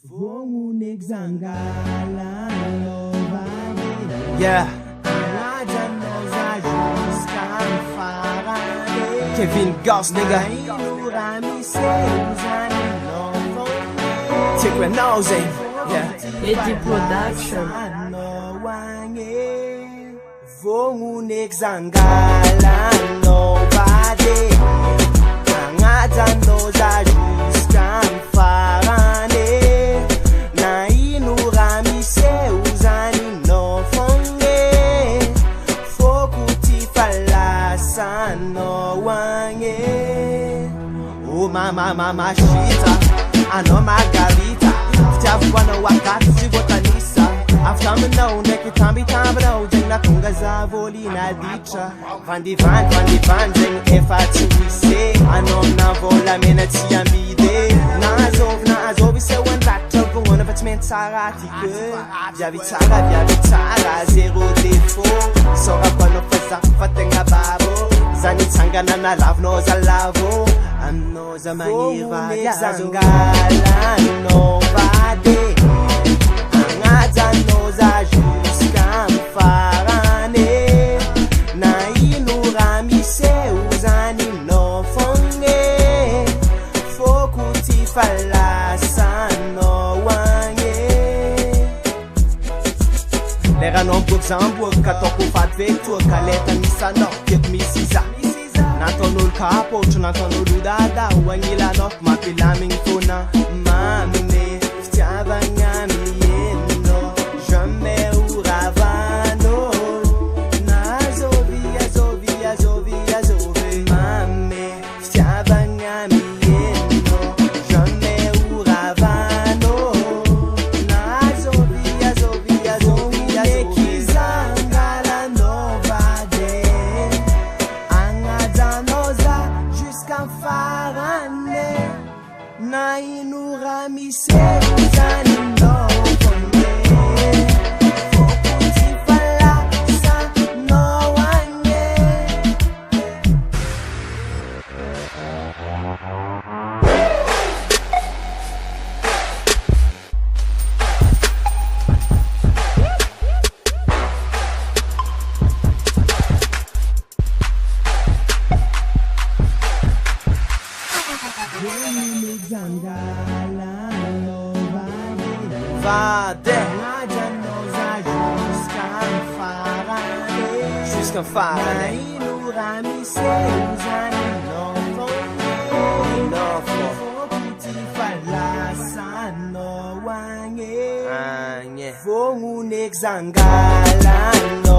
Yeah. Kevin Goss, nigga. Take my nose, yeah. Eddie Production. Vomunek zangala nobody. Angazanoza jusqu'à m'farane. Na inuramise uzani no fonge. Fokuti falasa no wange. Oh mama shita, ano margarita. Ftiavukwana wakati zivotanisa. After me now, neki tambi now, jeng na tunga za voli na dicha. Van die van, jeng efa tuwise. Anom na vola mena tiambide. Na azov, ise wan latter, gewoon of het men sarati ke. Via vitara, zero défaut. Sora kwano fesa, fatenga babo. Zani tangana na love, no za lavo. Amno za mangira, ya zangala, nobody. Angazanoza jusqu'à m'farane. Na inuramise uzani no fonge. Fokuti falasa no wange. Lera non pour Zambourg, katoko fat vector, kaleta misa no, kek misiza. Natonul kapo, natonul dada, wangila no, mapilaming tuna, mamine, ftiavangami. Na inuramise uzani no fonge. Fokuti falasa no wange. Jusqu'à m'farane. Inuramise uzani no fonge. No fokuti falasa no wange. Vomunek zangala no